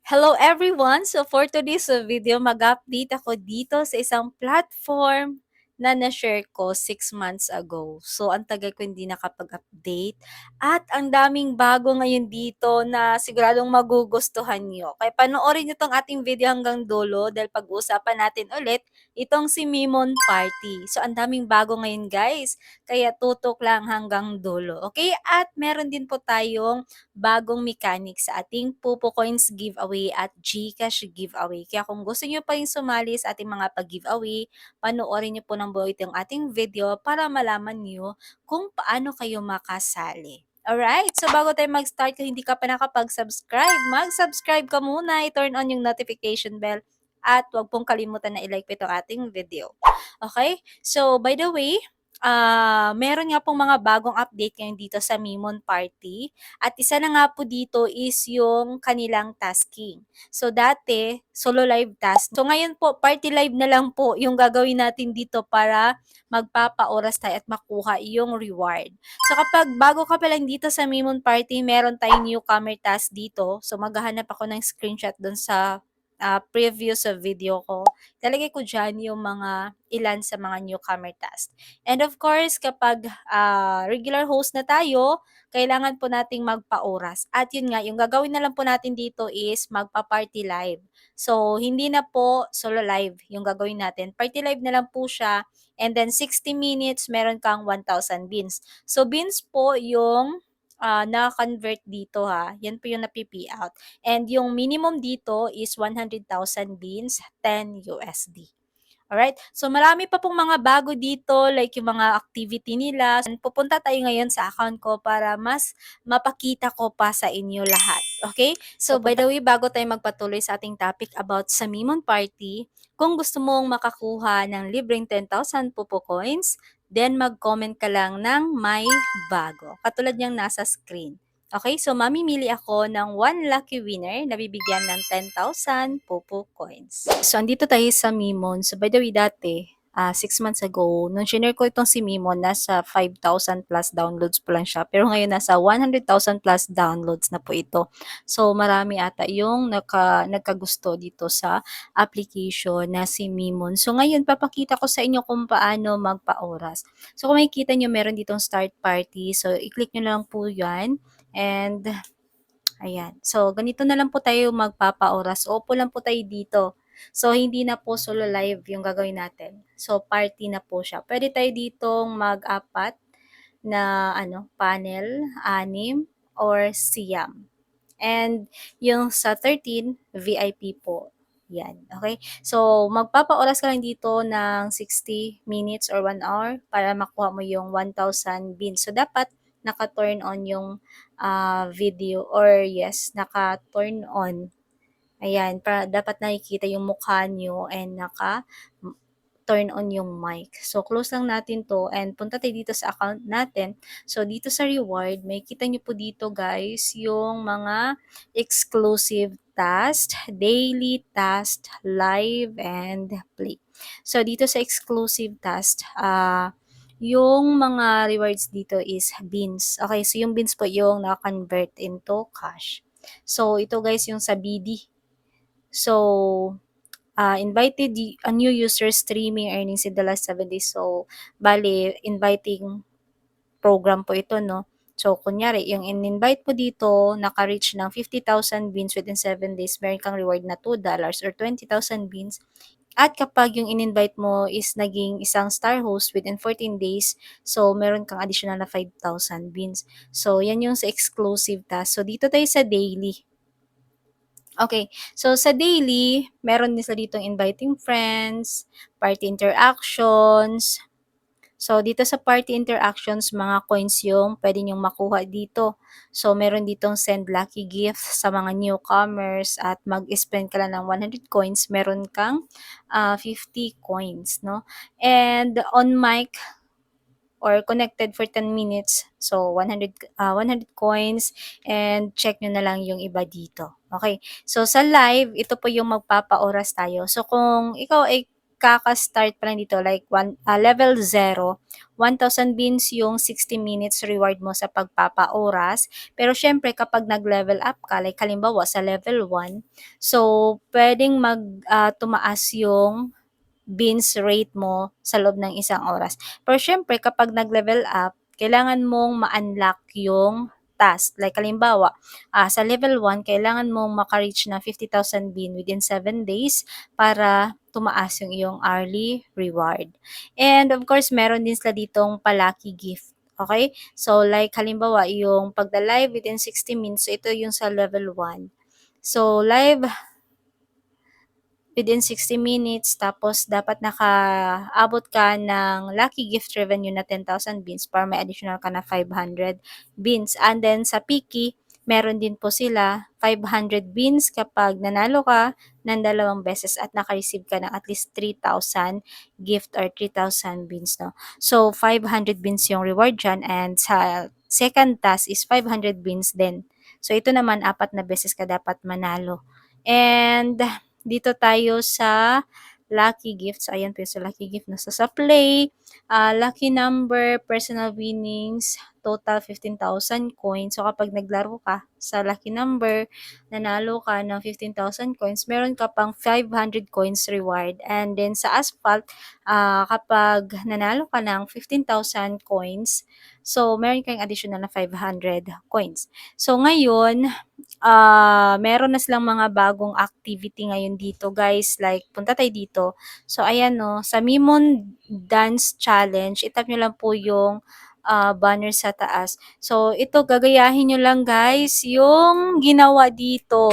Hello everyone! So for today's video, mag-update ako dito sa isang platform na na-share ko 6 months ago. So ang tagal ko hindi nakapag-update at ang daming bago ngayon dito na siguradong magugustuhan nyo. Kaya panoorin nyo tong ating video hanggang dulo dahil pag-uusapan natin ulit itong si Mimon Party. So ang daming bago ngayon guys, kaya tutok lang hanggang dulo. Okay? At meron din po tayong bagong mechanics sa ating Pupo Coins giveaway at GCash giveaway. Kaya kung gusto niyo pa rin sumali sa ating mga pag-giveaway, panoorin niyo po ng buo itong ating video para malaman niyo kung paano kayo makasali. Alright, so bago tayo mag-start, kung hindi ka pa nakapag-subscribe, mag-subscribe ka muna, i-turn on yung notification bell, at huwag pong kalimutan na i-like po itong ating video. Okay? So, by the way, meron nga pong mga bagong update ngayon dito sa Mimon Party. At isa na nga po dito is yung kanilang tasking. So dati, solo live task. So ngayon po, party live na lang po yung gagawin natin dito para magpapa-oras tayo at makuha yung reward. So kapag bago ka pa lang dito sa Mimon Party, meron tayong newcomer task dito. So maghahanap ako ng screenshot dun sa preview sa video ko. Talagay ko dyan yung mga ilan sa mga newcomer task. And of course, kapag regular host na tayo, kailangan po nating magpa-oras. At yun nga, yung gagawin na lang po natin dito is magpa-party live. So, hindi na po solo live yung gagawin natin. Party live na lang po siya. And then 60 minutes, meron kang 1,000 beans. So, beans po yung na-convert dito ha. Yan po yung napipi out. And yung minimum dito is 100,000 beans, 10 USD. Alright? So, marami pa pong mga bago dito, like yung mga activity nila. Pupunta tayo ngayon sa account ko para mas mapakita ko pa sa inyo lahat. Okay? So, by the way, bago tayo magpatuloy sa ating topic about sa Mimon Party, kung gusto mong makakuha ng libreng 10,000 Pupo Coins, then mag-comment ka lang ng may bago. Katulad niyang nasa screen. Okay, so mamimili ako ng one lucky winner na bibigyan ng 10,000 Pupo Coins. So, andito tayo sa Mimon. So, by the way, dati, 6 months ago, nung shinare ko itong si Mimon, nasa 5,000 plus downloads po lang siya. Pero ngayon, nasa 100,000 plus downloads na po ito. So, marami ata yung nagkagusto dito sa application na si Mimon. So, ngayon, papakita ko sa inyo kung paano magpa-oras. So, kung makikita nyo, meron ditong start party. So, i-click nyo lang po yan. And, ayan. So, ganito na lang po tayo magpapa-oras. Opo lang po tayo dito. So, hindi na po solo live yung gagawin natin. So, party na po siya. Pwede tayo ditong mag-apat na panel, 6, or siyam. And yung sa 13, VIP po. Yan. Okay? So, magpapa-oras ka lang dito ng 60 minutes or 1 hour para makuha mo yung 1,000 beans. So, dapat naka-turn on yung video or yes, naka-turn on. Ayan, para dapat nakikita yung mukha nyo and turn on yung mic. So, close lang natin to and punta tayo dito sa account natin. So, dito sa reward, may kita nyo po dito guys yung mga exclusive task, daily task, live, and play. So, dito sa exclusive task, yung mga rewards dito is beans. Okay, so yung beans po yung na-convert into cash. So, ito guys yung sa BD. So, invited a new user streaming earnings in the last 7 days. So, bali, inviting program po ito, no? So, kunyari, yung in-invite mo dito, naka-reach ng 50,000 beans within 7 days, meron kang reward na $2 or 20,000 beans. At kapag yung in-invite mo is naging isang star host within 14 days, so meron kang additional na 5,000 beans. So, yan yung sa exclusive task. So, dito tayo sa daily. Okay, so sa daily, meron din sa ditong inviting friends, party interactions. So, dito sa party interactions, mga coins yung pwede nyong makuha dito. So, meron ditong send lucky gifts sa mga newcomers at mag-spend ka lang ng 100 coins, meron kang 50 coins, no? And on mic or connected for 10 minutes, so 100 coins, and check nyo na lang yung iba dito. Okay, so sa live, ito po yung magpapa-oras tayo. So, kung ikaw ay kaka-start pa lang dito, like level 0, 1,000 beans yung 60 minutes reward mo sa pagpapaoras. Pero syempre, kapag nag-level up ka, like halimbawa sa level 1, so pwedeng tumaas yung beans rate mo sa loob ng isang oras. Pero syempre, kapag nag-level up, kailangan mong ma-unlock yung task. Like, halimbawa, sa level 1, kailangan mong maka-reach na 50,000 bean within 7 days para tumaas yung iyong hourly reward. And of course, meron din sila ditong palaki gift. Okay? So, like, halimbawa, yung pagda-live within 60 minutes, so ito yung sa level 1. So, live within 60 minutes, tapos dapat nakaabot ka ng lucky gift revenue na 10,000 beans para may additional ka na 500 beans. And then sa Piki, meron din po sila 500 beans kapag nanalo ka ng 2 beses at naka-receive ka ng at least 3,000 gift or 3,000 beans. No? So, 500 beans yung reward dyan, and sa second task is 500 beans din. So, ito naman, 4 beses ka dapat manalo. And dito tayo sa lucky gift. So, ayan po yung sa lucky gift. Nasa sa play, lucky number, personal winnings, total 15,000 coins. So, kapag naglaro ka sa lucky number, nanalo ka ng 15,000 coins, meron ka pang 500 coins reward. And then sa asphalt, kapag nanalo ka ng 15,000 coins, so, meron kang additional na 500 coins. So, ngayon, meron na silang mga bagong activity ngayon dito, guys. Like, punta tayo dito. So, ayan, no, sa Mimon Dance Challenge, itap nyo lang po yung banner sa taas. So, ito, gagayahin nyo lang, guys, yung ginawa dito.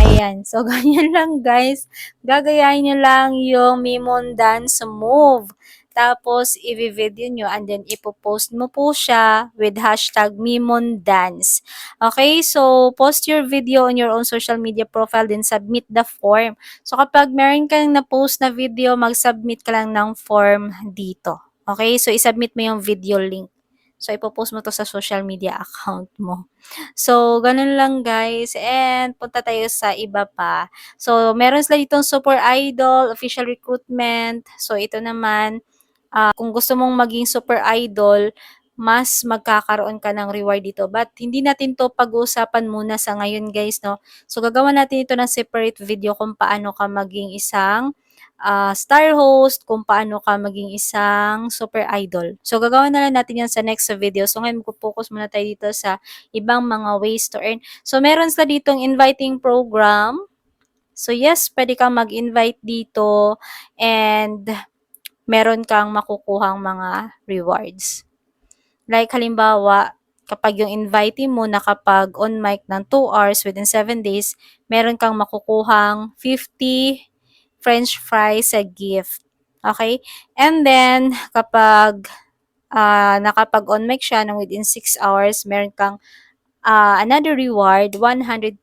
Ayan. So, ganyan lang, guys. Gagayahin nyo lang yung Mimon Dance move. Tapos, i-video nyo and then ipopost mo po siya with hashtag Mimon Dance. Okay? So, post your video on your own social media profile, then submit the form. So, kapag meron kang na-post na video, mag-submit ka lang ng form dito. Okay? So, isubmit mo yung video link. So, ipopost mo to sa social media account mo. So, ganun lang, guys. And punta tayo sa iba pa. So, meron sila ditong Super Idol, official recruitment. So, ito naman, kung gusto mong maging super idol, mas magkakaroon ka ng reward dito. But hindi natin to pag-uusapan muna sa ngayon, guys, no? So, gagawa natin ito ng separate video kung paano ka maging isang star host, kung paano ka maging isang super idol. So, gagawa na lang natin yan sa next video. So, ngayon, mag-focus muna tayo dito sa ibang mga ways to earn. So, meron sila ditong inviting program. So, yes, pwede kang mag-invite dito and meron kang makukuhang mga rewards. Like halimbawa, kapag yung invitee mo nakapag on mic ng 2 hours within 7 days, meron kang makukuhang 50 french fries sa gift. Okay? And then, kapag nakapag on mic siya ng within 6 hours, meron kang another reward, 100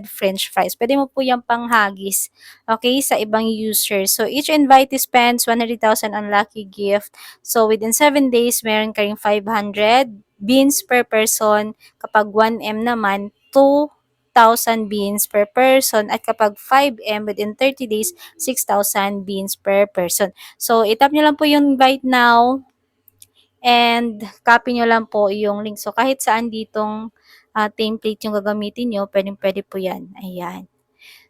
french fries. Pwede mo po yung panghagis, okay, sa ibang users. So, each invitee spends 100,000 on lucky gift. So, within 7 days, meron ka ring 500 beans per person. Kapag 1M naman, 2,000 beans per person. At kapag 5M, within 30 days, 6,000 beans per person. So, itap nyo lang po yung invite now. And copy nyo lang po yung link. So, kahit saan ditong template yung gagamitin nyo, pwede po yan. Ayan.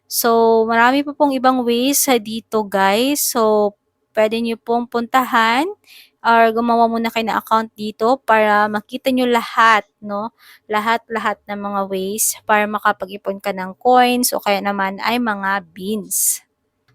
So, marami po pong ibang ways dito, guys. So, pwede nyo pong puntahan or gumawa muna kayo ng account dito para makita nyo lahat, no? Lahat-lahat ng mga ways para makapag-ipon ka ng coins o kaya naman ay mga beans.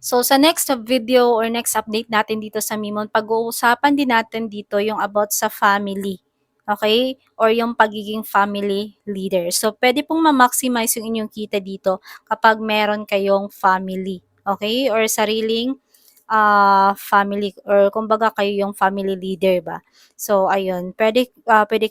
So, sa next video or next update natin dito sa Mimon, pag-uusapan din natin dito yung about sa family. Okay? Or yung pagiging family leader. So, pwede pong ma-maximize yung inyong kita dito kapag meron kayong family. Okay? Or sariling family or kumbaga kayo yung family leader ba. So ayun, pwede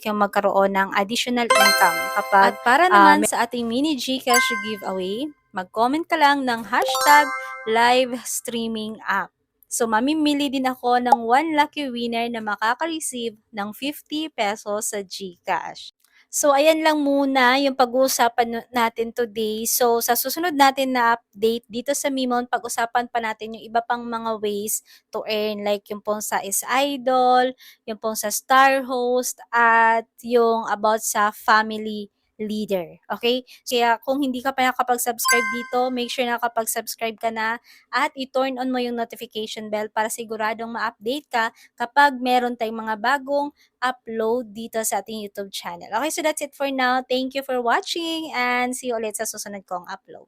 kayong magkaroon ng additional income kapag at para naman sa ating mini GCash giveaway, mag-comment ka lang ng hashtag live streaming app. So, mamimili din ako ng 1 lucky winner na makaka-receive ng 50 pesos sa GCash. So, ayan lang muna yung pag-uusapan natin today. So, sa susunod natin na update dito sa Mimon, pag-usapan pa natin yung iba pang mga ways to earn. Like yung pong sa Is Idol, yung pong sa Star Host, at yung about sa family leader. Okay? Kaya kung hindi ka pa nakapag-subscribe dito, make sure na nakapag-subscribe ka na at i-turn on mo yung notification bell para siguradong ma-update ka kapag meron tayong mga bagong upload dito sa ating YouTube channel. Okay, so that's it for now. Thank you for watching and see you ulit sa susunod kong upload.